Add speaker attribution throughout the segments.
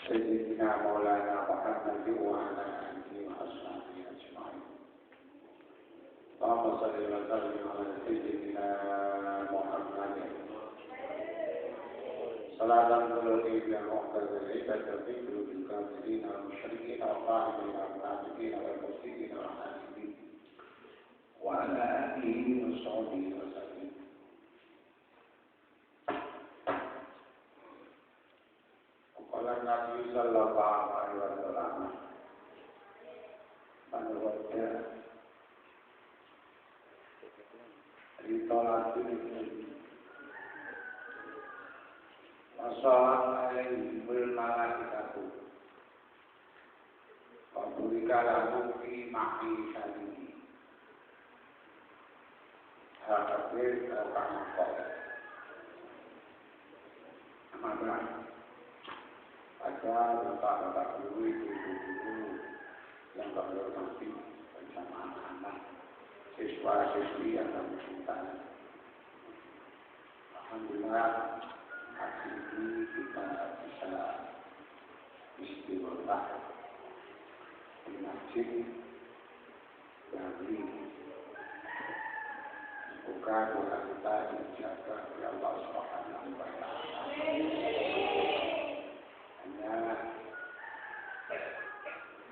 Speaker 1: سيدنا مولانا محمد وعلى آله وأصحابه أجمعين. اللهم صل وسلم على سيدنا محمد صلاة تلقي بها المعتزلين تذكر بالكافرين والمشركين والظالمين والمنافقين والمفسدين والحاسدين وعلى آله وصحبه وسلم. قال النبي صلى الله عليه وسلم من وجد رطالة وصلت عليه الملائكة وبارك له في معيشته هكذا كما قال. Maka ada bapak-bapak guru, ibu-ibu yang berhormati bersama anak-anak, siswa-siswi yang kami cintai. Alhamdulillah, hari ini kita bisa istighfar di masjid dari semoga doa kita dijaga oleh Allah Subhanahu wa Ta'ala. Hanya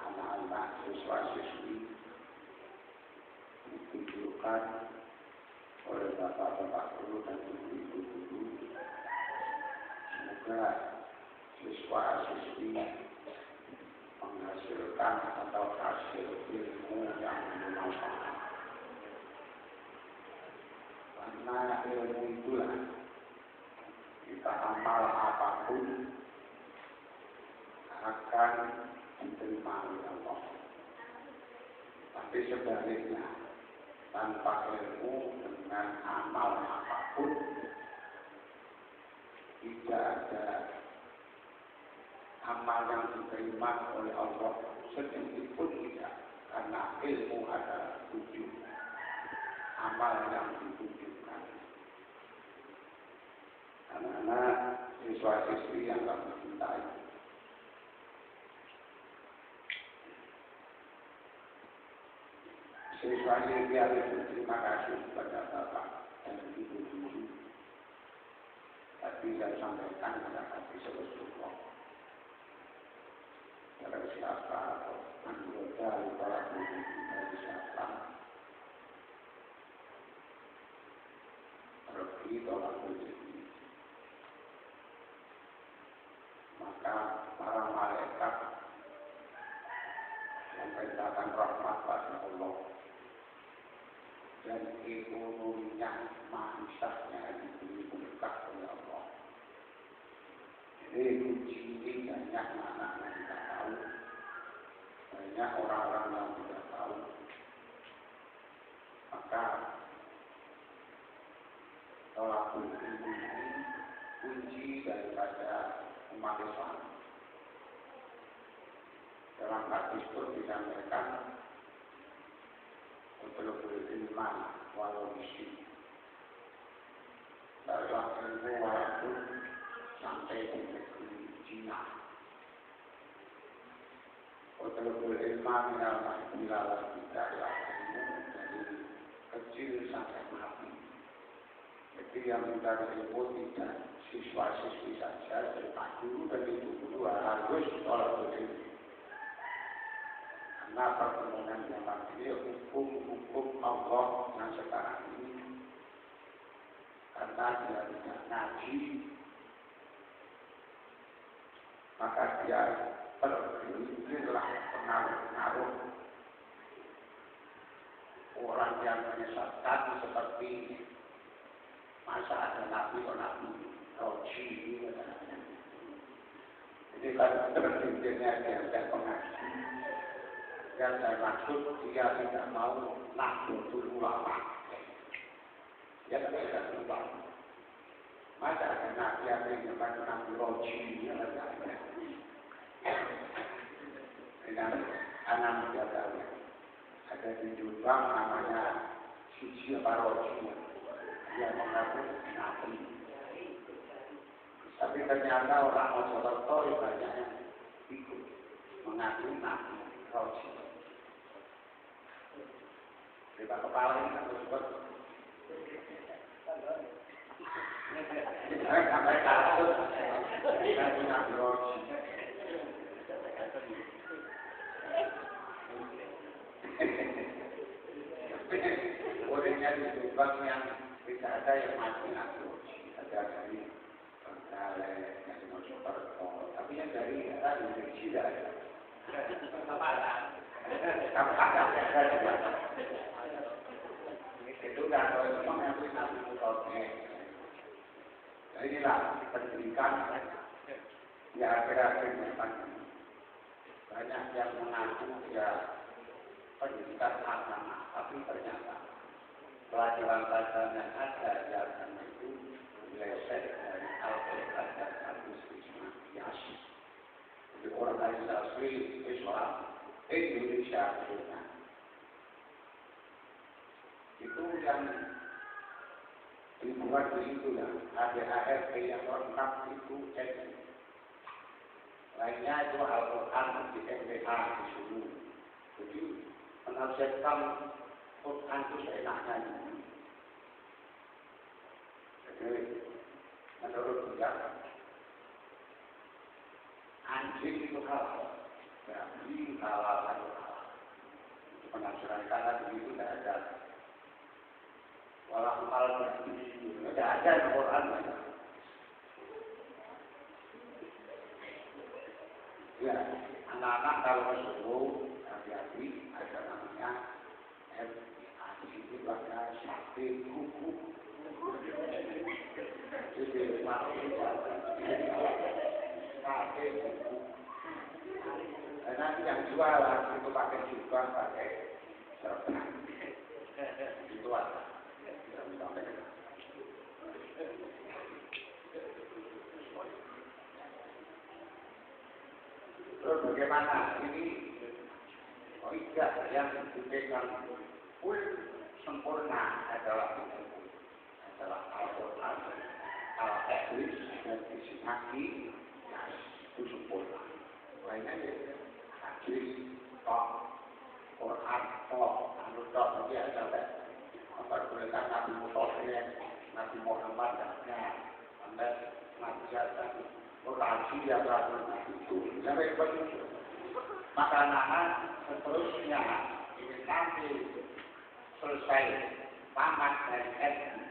Speaker 1: anak-anak siswa-siswi ditunjukkan oleh bapak-bapak guru dan ibu-ibu guru. Semoga siswa-siswi menghasilkan atau hasil ilmu yang bermanfaat. Karena ilmu itulah kita amal apapun akan diterima oleh Allah. Tapi sebaliknya, tanpa ilmu dengan amal apapun tidak ada amal yang diterima oleh Allah sedikit pun tidak, karena ilmu adalah tujuh amal yang ditunjukkan. Anak-anak siswa-siswi yang kami cintai, siswa-siswi harus berterima kasih kepada Bapak dan Ibu guru. Tadi saya sampaikan pada hati Rasulullah. Dari siapa atau anggota para guru dari siapa pergi tolak rezeki, maka para malaikat memerintahkan rahmat pada Allah dan ekonominya, maisahnya diberi berkah oleh Allah. Jadi kunci ini banyak anak yang tidak tahu, banyak orang-orang yang tidak tahu. Maka tolak ilmu ini kunci daripada umat Islam. Dalam hadis pun disampaikan untuk beriman walau isi. Dalam ilmu walaupun sampai di negeri Cina. Untuk beriman dalam ilalah kita adalah ilmu dari kecil sampai mati. Jadi yang mencari ilmu tidak siswa-siswi saja, Pak Guru dan Ibu Guru harus tolak ilmu. Karena perkembangan zaman ini hukum-hukum Allah yang sekarang ini, karena dia tidak ngaji, maka dia tergelincirlah pengaruh-pengaruh orang yang menyesatkan seperti masa ada nabi roji ini. Jadi kalau tergelincirnya dia pengaji, yang saya maksud dia tidak mau Nahdlatul Ulama. Dia tidak ulama. Masa ada nabi yang menyebabkan nabi roji ini ada. Dengan anak muda ada di Jombang namanya Sisi Paroji, dia mengaku nabi. Tapi ternyata orang Mojokerto banyak yang ikut mengaku nabi roji. Kita kepala ini kan tersebut. Sampai kasus mengaku nabi roji. Bolehnya di lubang yang tidak ada yang mati nabi roji. Ada dari yang super, tapi yang dari tidak ada. Itu kan kalau memang yang nabi roji. Nah, inilah pendidikan ya akhir-akhir pandemi. Banyak yang mengaku ya pendidikan agama, tapi ternyata pelajaran-pelajaran yang ada di agama itu meleset dari Al-Quran dan Al-Quran Yasi. Jadi organisasi Islam Indonesia itu yang dibuat di situ ya, ADART yang lengkap itu NU. Lainnya itu Al-Quran di MBA disuruh. Jadi menafsirkan Quran itu seenaknya ini. Jadi menurut dia anjing itu halal, babi halal atau halal. Itu penafsiran karena begitu tidak ada. Walau halal babi tidak ada di Quran. Ya, anak-anak kalau suruh hati-hati ada namanya itu ada sate kuku. Jadi sate kuku. Dan nanti yang jualan itu pakai juga pakai serban. Itu ada. Terus bagaimana ini tidak yang dipegang full sempurna adalah Al-Quran, Al-Hadis dan isi hati itu sempurna. Lainnya ya hadis, Quran, menurut nanti ada apa tulisan Nabi Musa, Nabi Muhammad dan Nabi Jasa. Berhasil ya itu sampai begitu. Maka anak seterusnya ini nanti selesai tamat dari SD,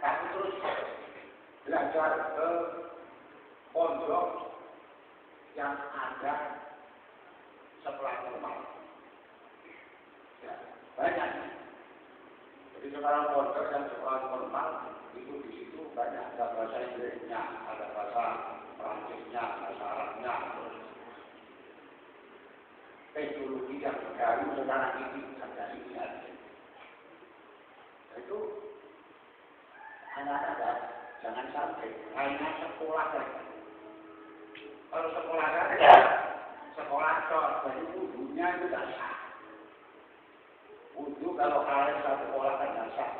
Speaker 1: tapi terus belajar ke pondok yang ada sekolah normal. Ya, banyak. Jadi sekarang pondok yang sekolah normal itu di situ banyak, ada bahasa Inggrisnya, ada bahasa Perancisnya, bahasa Arabnya, terus teknologi yang baru sekarang ini ada ini aja. Itu anak-anak jangan sampai hanya sekolah saja. Kalau sekolah saja, sekolah jadi wudunya itu tidak sah. Wudu kalau kalian satu sekolah kan tidak sah.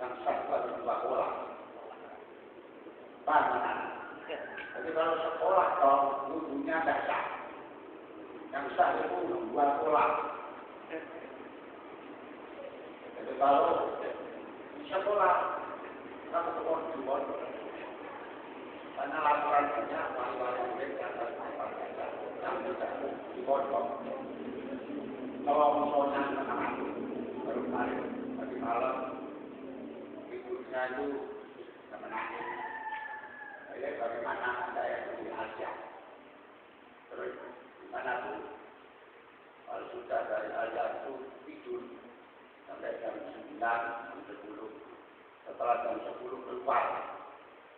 Speaker 1: Yang sah itu ada dua sekolah. Paham? Jadi kalau sekolah wudunya tidak sah. Yang sah itu dua sekolah. Jadi kalau sekolah kamu sekolah di pondok, karena laporan banyak wali-wali murid yang tidak di pondok. Kalau misalnya anak baru kemarin tadi malam ibunya itu menangis. Jadi bagaimana saya di Asia? Terus gimana tuh? Kalau sudah dari Asia itu tidur sampai jam 9, jam 10. Setelah jam 10 keluar,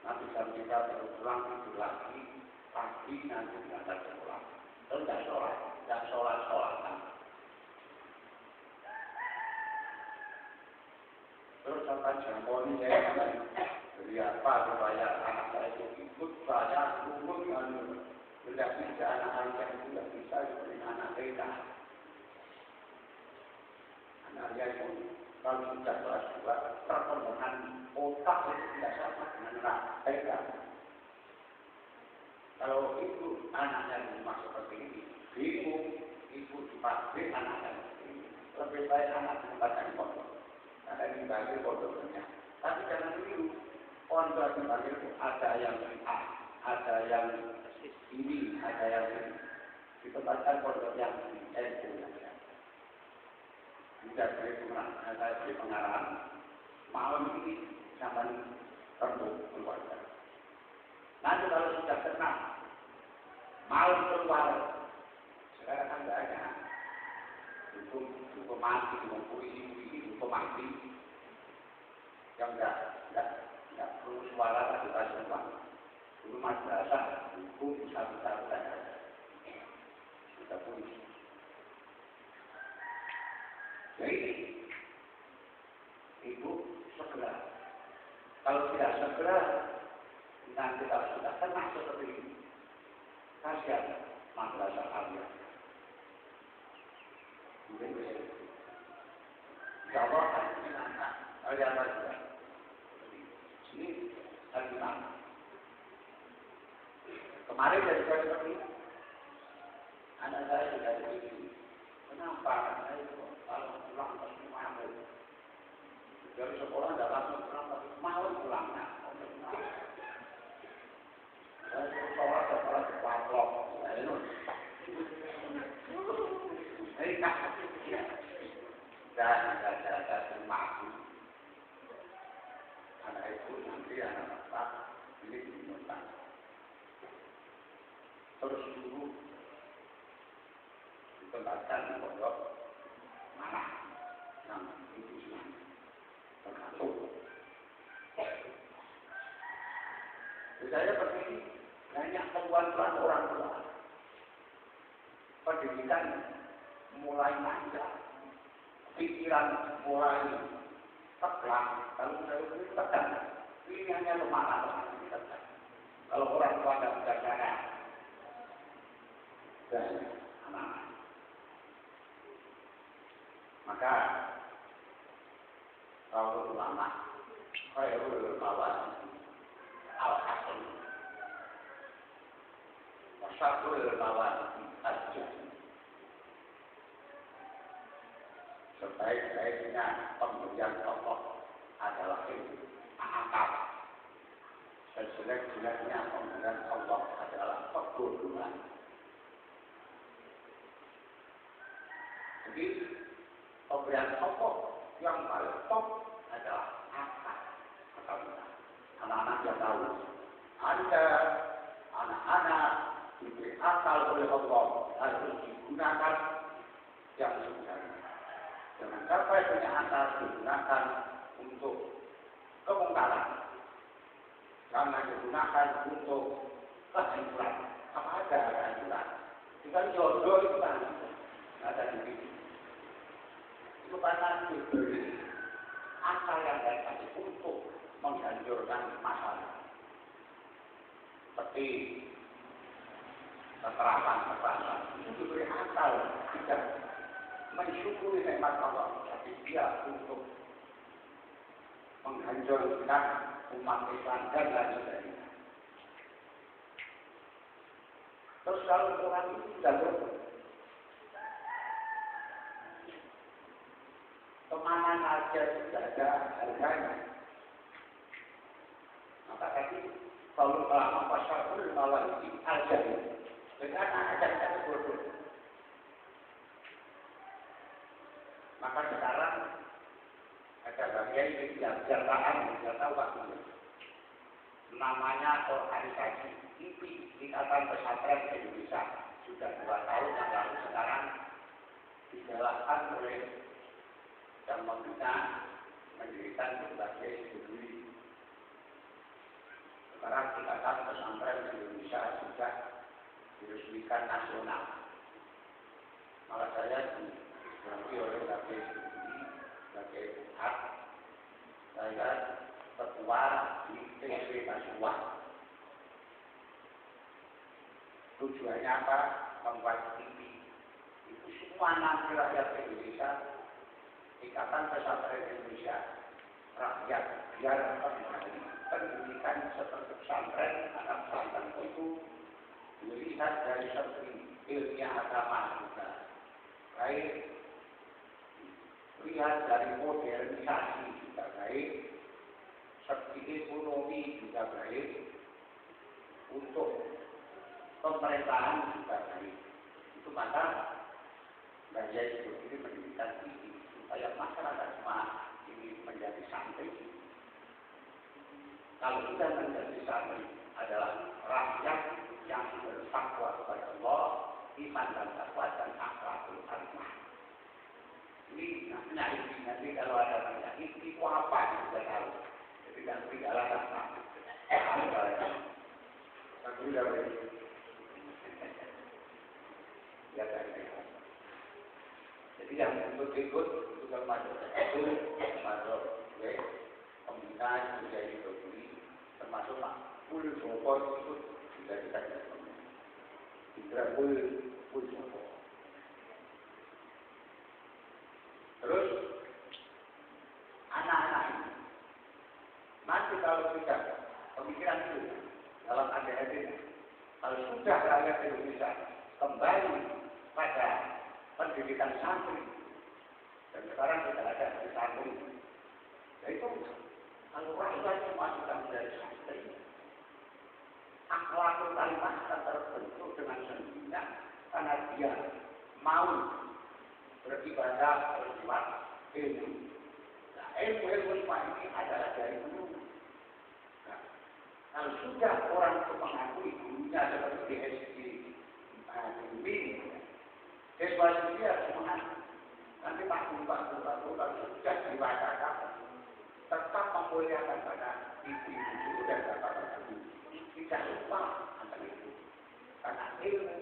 Speaker 1: nanti jam 3 baru pulang tidur lagi. Pagi nanti berangkat sekolah. Terus tidak sholat. Terus sampai jamboni saya beri apa supaya anak saya itu ikut saya turun berarti anak saya itu tidak bisa seperti anak kita. Anaknya itu kalau sudah kelas 2 perkembangan otak itu tidak sama dengan anak kita. Kalau ibu anaknya di rumah seperti ini, bingung, ibu di pabrik anaknya seperti ini. Lebih baik anak ditempatkan di pondok. Karena dibagi pondoknya. Tapi jangan keliru. Pondok dibagi itu ada yang A, ada yang ini, ada yang ini. Ditempatkan pondok yang di NU. Tidak boleh kurang. Saya beri pengarahan. Malam ini jangan rembuk keluarga. Nanti kalau sudah tenang, malam keluar. Sekarang kan tidak ada. Hukum mati, hukum polisi, hukum mati. Yang tidak perlu suara kita semua. Dulu madrasah, hukum satu-satu dan ada. Kita polisi. Jadi, ibu segera. Kalau tidak segera, nanti kalau sudah tenang seperti ini, kasihan madrasah kalian. Mungkin bisa. Insya Allah hari ini anak kalian juga. Ini hari mana? Kemarin dari saya seperti ini, anak saya sudah begini. Kenapa anak saya itu kalau pulang pasti malam? Dari sekolah tidak langsung pulang, tapi malam pulangnya. Saya sekolah kepatlok. Dan ada terima anak itu nanti anak bapak ini diminta. Terus dulu ditempatkan di pondok mana yang itu senang tergantung. Saya begini banyak keluhan orang tua. Pendidikan mulai manja, pikiran mulai tegang. Kalau saya itu tegang, pilihannya lemah. Kalau orang tua tidak bijaksana, dan anak-anak. Maka kalau ulama, khairul mawad al-hasan, wasyarrul mawad al-jahil. Sebaik-baiknya pemberian Allah adalah ilmu akal. Dan jelek-jeleknya pemberian Allah adalah kebodohan. Jadi pemberian Allah yang paling top adalah akal. Anak-anak yang tahu. Anda, anak-anak diberi akal oleh Allah harus digunakan yang sebenarnya. Jangan sampai punya akal digunakan untuk kemungkaran. Karena digunakan untuk kehancuran. Apa ada kehancuran? Kita jodoh itu kan ada di sini. Itu karena diberi akal yang baik untuk menghancurkan masalah. Seperti kekerasan itu diberi akal tidak mensyukuri nikmat Allah, tapi dia untuk menghancurkan umat Islam dan lain sebagainya. Terus kalau orang itu sudah kemana saja tidak ada harganya. Maka tadi kalau ulama wasyarrul mawad al-jahil, dengan ada bodoh. Maka sekarang ada bagian yang biar tahu waktunya. Namanya organisasi IPI, Ikatan Pesantren Indonesia. Sudah 2 tahun yang lalu sekarang dijalankan oleh yang membina mendirikan berbagai studi. Sekarang Ikatan Pesantren Indonesia sudah diresmikan nasional. Maka saya dibantu oleh berbagai studi, berbagai pihak. Saya ketua di TSW Pasuruan. Tujuannya apa? Membuat TV. Itu semua nanti rakyat Indonesia, Ikatan Pesantren Indonesia, rakyat biar kembali pendidikan seperti pesantren, anak pesantren itu seperti ilmiah agama juga. Baik, lihat dari modernisasi juga baik, seperti ekonomi juga baik, untuk pemerintahan juga baik. Itu maka gaya hidup ini mendidikan tinggi supaya masyarakat semua ini menjadi santri. Kalau kita menjadi santri adalah rakyat yang bertakwa kepada Allah, iman dan takwa dan akhlakul karimah. Ini nanti kalau ada tanya itu apa kita tahu. Jadi tidak apa. Tapi sudah begitu. Ya tadi. Jadi yang ikut itu termasuk pembinaan budaya hidup ini termasuk full support itu sudah kita tidak full support. Terus anak-anak ini nanti kalau kita pemikiran itu dalam ADHD kalau sudah rakyat Indonesia kembali pada pendidikan santri dan sekarang kita ada di santri, yaitu kalau rakyat semua sudah menjadi santri, akhlakul karimah akan terbentuk dengan sendirinya karena dia mau beribadah lewat ilmu. Nah, ilmu ini adalah dari guru. Nah, kalau sudah orang itu mengakui gurunya seperti di SD, siswa dia semua nanti Pak Guru sudah diwadakan tetap memuliakan pada ibu dan bapak guru. Tidak lupa antara itu karena ilmu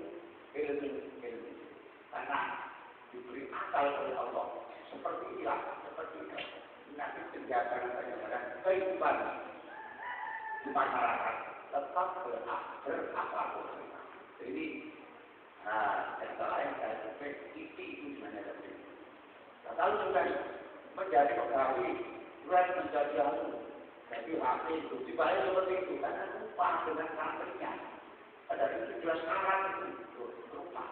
Speaker 1: karena diberi akal oleh Allah seperti nanti senjata dan kehidupan di masyarakat tetap berakal. Jadi yang lain saya sampai itu sebenarnya. Kalau sudah menjadi pegawai, sudah menjadi jadi hakim, dibalik seperti itu karena lupa dengan santrinya. Padahal itu jelas syarat itu lupa.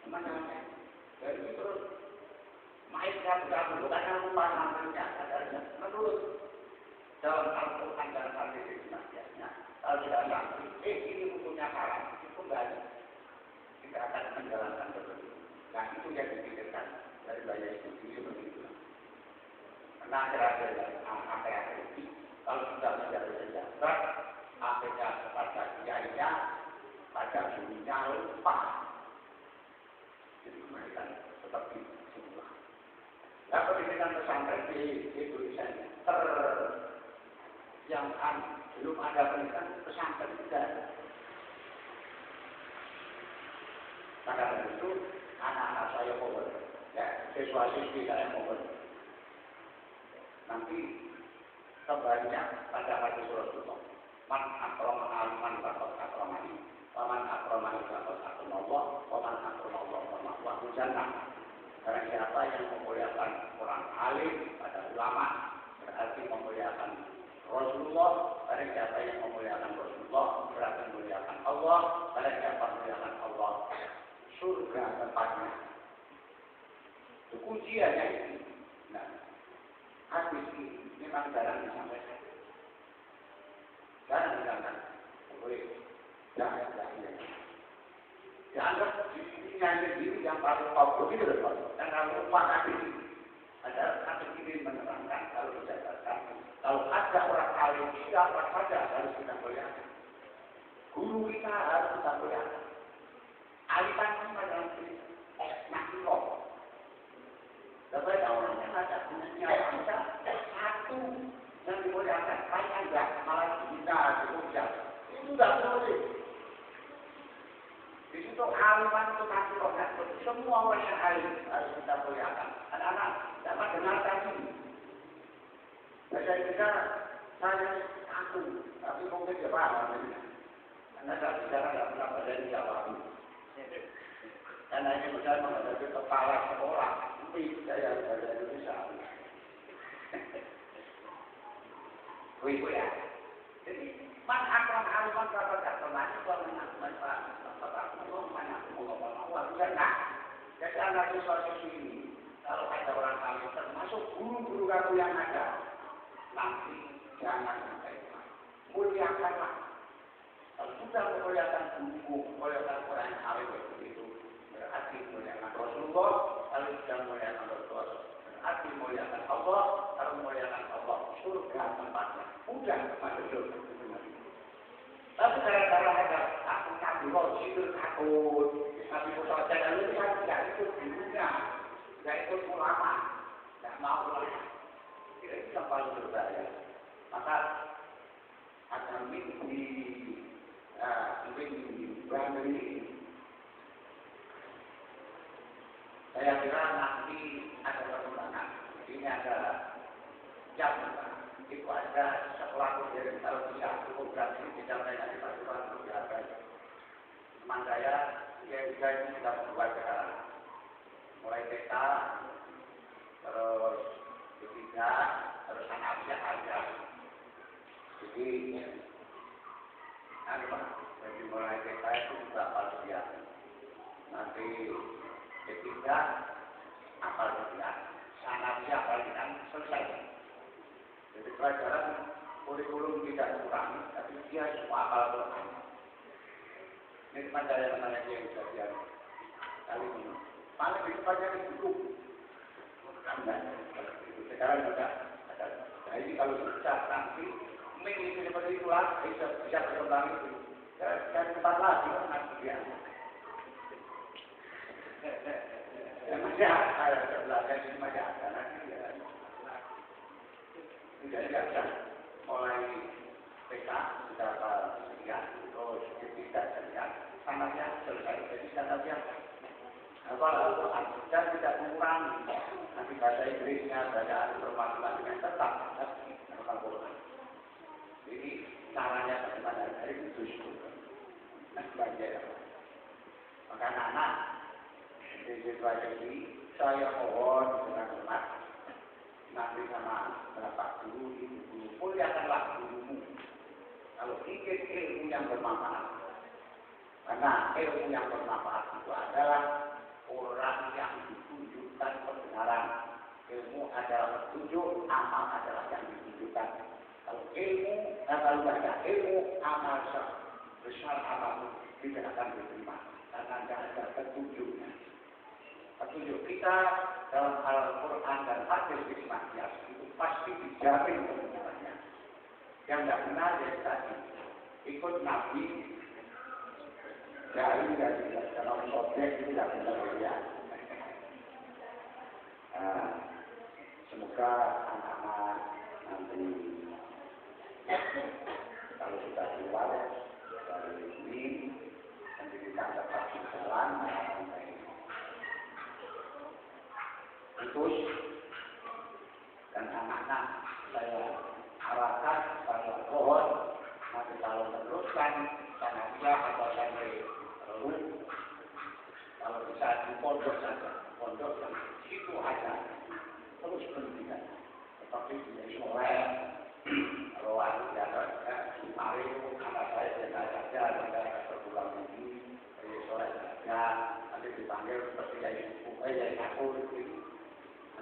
Speaker 1: Makanya dari itu terus mainkan kamu karena lupa santrinya. Menurut dalam Al-Quran dan hadis nasihatnya, kalau tidak santri, ini hukumnya haram, itu kembali. Kita akan menjalankan seperti itu. Nah itu yang dipikirkan dari gaya studi seperti itu. Karena akhir-akhir ini kalau sudah menjadi senjata, akhirnya kepada kiainya, pada gurunya lupa. Jadi kembalikan seperti semula. Nah pendidikan pesantren di Indonesia yang belum ada pendidikan pesantren tidak ada. Maka dari itu anak-anak saya mohon, ya siswa-siswi saya mohon. Nanti kembalinya pada hadis Rasulullah. Man akrama aliman faqad akramani, wa man akramani faqad akramallah, wa man akramallah faqad jannah. Karena siapa yang memuliakan orang alim pada ulama berarti memuliakan Rasulullah. Karena siapa yang memuliakan Rasulullah berarti memuliakan Allah. Karena siapa memuliakan Allah surga tempatnya. Itu kunciannya itu. Nah, hadis ini memang jarang disampaikan. Jarang disampaikan oleh dai-dai. Dianggap dirinya sendiri yang paling populer itu loh. Dan kalau lupa hadis ini, ada hadis ini menerangkan kalau berdasarkan kalau ada orang alim siapa saja harus kita muliakan. Guru kita harus kita muliakan. Aliran sama dalam diri, makhluk. Tapi orang yang ada punya bangsa satu yang dimuliakan, lain enggak, malah kita dimuliakan. Itu tidak boleh. Di situ aliran itu makhluk, semua orang yang alim harus kita muliakan. Anak-anak dapat dengar tadi. Saya kira saya aku, tapi mungkin dia paham. Karena saya bicara tidak pernah berani jawab. Karena ini sudah menghadapi kepala sekolah, tapi saya dari Indonesia. Begitu ya. Jadi, man akram aliman kabar kata itu manfaat. sesuatu yang ada, nanti jangan sampai muliakanlah. Kalau sudah memuliakan buku, memuliakan Quran alim itu berarti memuliakan Rasulullah. Kalau sudah memuliakan Rasulullah, berarti memuliakan Allah. Kalau memuliakan Allah, surga tempatnya. Udah masuk surga. Tapi gara-gara ada takut itu takut. Tapi kalau saya itu kan tidak ikut gurunya, tidak ikut ulama, tidak mau lah. Tidak bisa paling berbahaya. Maka akan mimpi ini. Saya kira nanti ada perkembangan. Ini ada jam. Itu ada sekolah modern kalau bisa cukup berarti tidak banyak dipakai berapa. Teman saya dia juga ini sudah membuat sekarang. Mulai TK, terus ketiga, terus anak-anak aja. Jadi jadi mulai TK itu juga dia. Nanti ketiga apal dia, anak-anak apal dia selesai. Jadi pelajaran kurikulum tidak kurang, tapi dia semua apal Quran. Ini teman saya yang belajar kali ini. Paling itu pelajaran buku. Sekarang juga ada. Nah ini kalau sudah nanti, ini seperti itulah bisa berkembang itu. Dan tempat lagi nanti dia. Masih ada belajar ini masih ada nanti dia. Tidak bisa mulai PK sudah sekian, terus ketiga sekian, sangatnya selesai. Jadi sangatnya Al-Quran dan tidak mengurangi nanti bahasa Inggrisnya, bahasa informasi tetap Al-Quran. Jadi caranya bagaimana dari itu syukur. Belajar. Maka anak di situasi saya mohon dengan hormat nanti sama bapak guru, ibu guru, muliakanlah gurumu. Kalau ingin ilmu yang bermanfaat, karena ilmu yang bermanfaat itu adalah orang yang ditunjukkan kebenaran. Ilmu adalah petunjuk, amal adalah yang ditunjukkan. Kalau kalau ada ilmu, amal besar apapun tidak akan diterima karena tidak ada petunjuknya. Petunjuk kita dalam Al-Quran dan hadis Ismail itu pasti dijamin kebenarannya. Yang tidak benar ya tadi ikut Nabi dari dalam objek itu tidak benar ya. Semoga anak-anak nanti kalau sudah keluar dari ini pendidikan tetap berjalan sampai putus dan anak-anak saya arahkan pada pohon nanti kalau meneruskan karena dia atau sampai kalau bisa di pondok saja pondok dan situ aja terus pendidikan seperti di Soleh kalau ada mari anak saya biasa saja ada berpulang ini di Soleh saja nanti dipanggil seperti yang aku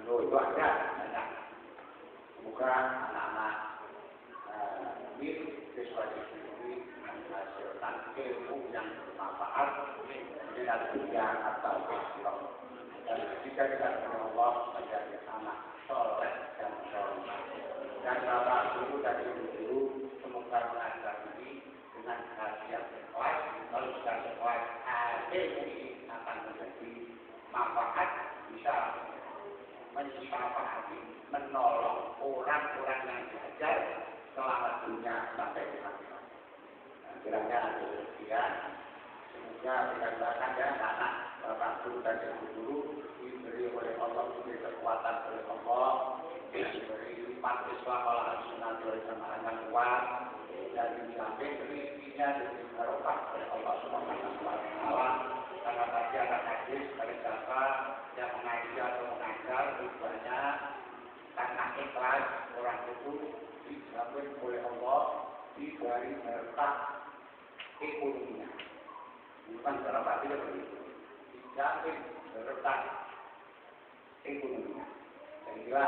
Speaker 1: itu ada banyak. Semoga anak-anak ini siswa-siswi ini menghasilkan ilmu yang bermanfaat dengan dunia atau akhirat. Dan ketika kita dengan Allah menjadi anak soleh dan soleh. Dan bapak guru dan ibu guru semoga mengajar ini dengan hati yang ikhlas. Kalau sudah ikhlas, ilmu ini akan menjadi manfaat bisa mensyafa'ati, menolong orang-orang yang belajar selama dunia sampai di akhirat. Kiranya ada sekian. Semoga kita doakan ya anak bapak guru dan ibu guru diberi oleh Allah, diberi kekuatan oleh Allah, diberi lipat siswa kalau sunnah oleh jamaah yang kuat dan dijamin rezekinya diberi barokah oleh Allah Subhanahu wa taala. Karena tadi ada hadis dari siapa yang mengaji atau mengajar tujuannya karena ikhlas orang itu dijamin oleh Allah diberi berkah ekonominya. Bukan berapa tidak begitu. Dijamin berkah ekonominya. Saya kira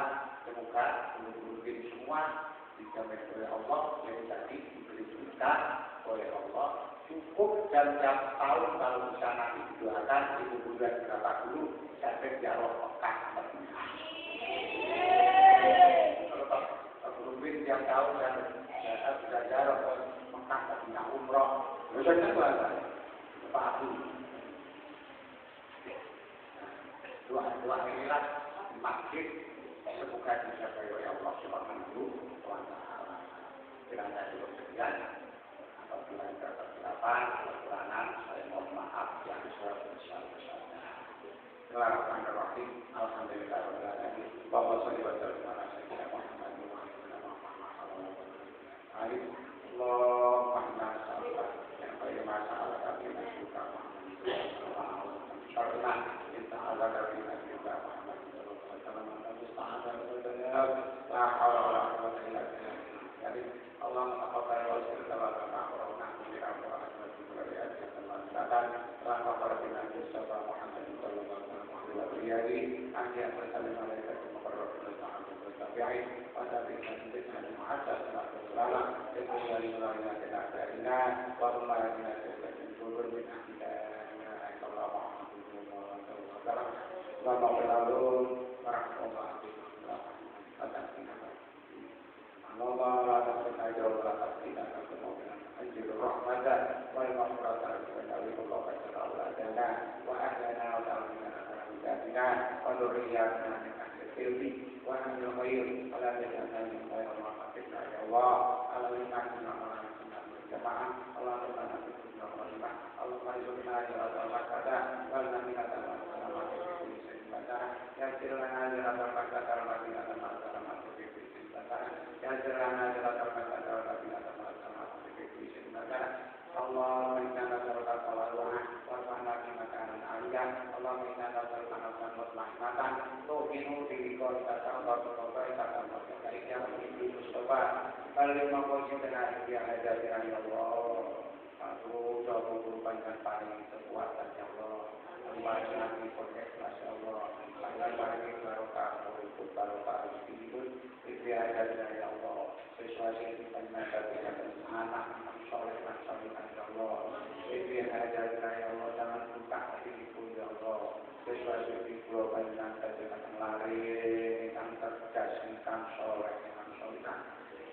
Speaker 1: semoga guru-guru ini semua dijamin oleh Allah yang tadi diberi berkah oleh Allah cukup dan tiap tahun kalau bisa nanti didoakan ibu guru dan berapa guru sampai dialog Mekah kalau Pak Guru Win tiap tahun dan sudah jarak ke Mekah dan umroh biasanya itu ada Pak Abu doa-doa inilah masjid semoga dicapai oleh Allah Subhanahu wa Ta'ala. Kiranya cukup sekian. Apabila ada kesilapan, kekurangan, saya mohon maaf yang sebesar-besarnya. Bismillahirrahmanirrahim. Alhamdulillahirabbil alamin. Wa shalli wa sallim ala sayyidina Muhammadin wa ala alihi Allahumma inna nas'aluka min khayri ma sa'alaka min nas'aluka Syarina inta ala dari Nabi Muhammad sallallahu alaihi wasallam la haula wala quwwata illa billah. Jadi Allah taqabbal wa sallallahu alaihi wa sallam bi amrina dan telah memperhatikan Nabi Muhammad sallallahu alaihi wasallam ahli bersalim mereka memperhatikan sahabat tabi'in pada bisan dengan muhaddats ulama itu dari ulama kita ada wa umarina kita turun min ahliya Allah Lama berlalu warahmatullahi wabarakatuh. Allah la tajauh la tasbihna kemudian anjir rahmatan wal maghfiratan wa Allah ta'ala wa ahlana wa ta'ala wa wa dzurriyyatina min ahli al-firdi wa min al-khair wa la taj'alna min khair ma fatihna ya Allah alaina jamaah Allah ta'ala Allah marizukna ila al-qada wa namina yang sirana jalan terbaca dalam hati dan dalam hati yang sirana jalan terbaca dalam hati dan dalam hati Allah inna nazaruka tawadu'an warfa'na bimakanan aliyah Allah inna nazaruka nafsan wasmahmatan tu'minu bilikor kata Allah berkobai kata Allah berkaitan menjadi Mustafa kalimah wajib dengan dia ada dengan Allah aku coba berubahkan paling sekuatan ya Allah kembali lagi proses Masya Allah kembali barokah ikut barokah itu ada dari Allah sesuai dengan kata anak soleh ya Allah ada dari Allah jangan buka hatiku ya Allah sesuai dengan globalisan dengan lari dengan cerdas dengan soleh dengan soleh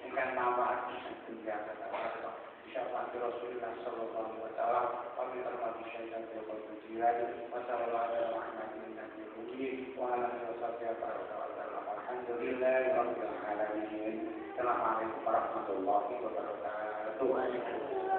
Speaker 1: dengan mawar dunia kata Allah syafaat Rasulullah sallallahu alaihi wasallam kami termasuk syaitan yang berjiran wasallallahu alaihi wasallam wa ala wasallam alhamdulillahirabbil alamin. Assalamualaikum warahmatullahi wabarakatuh.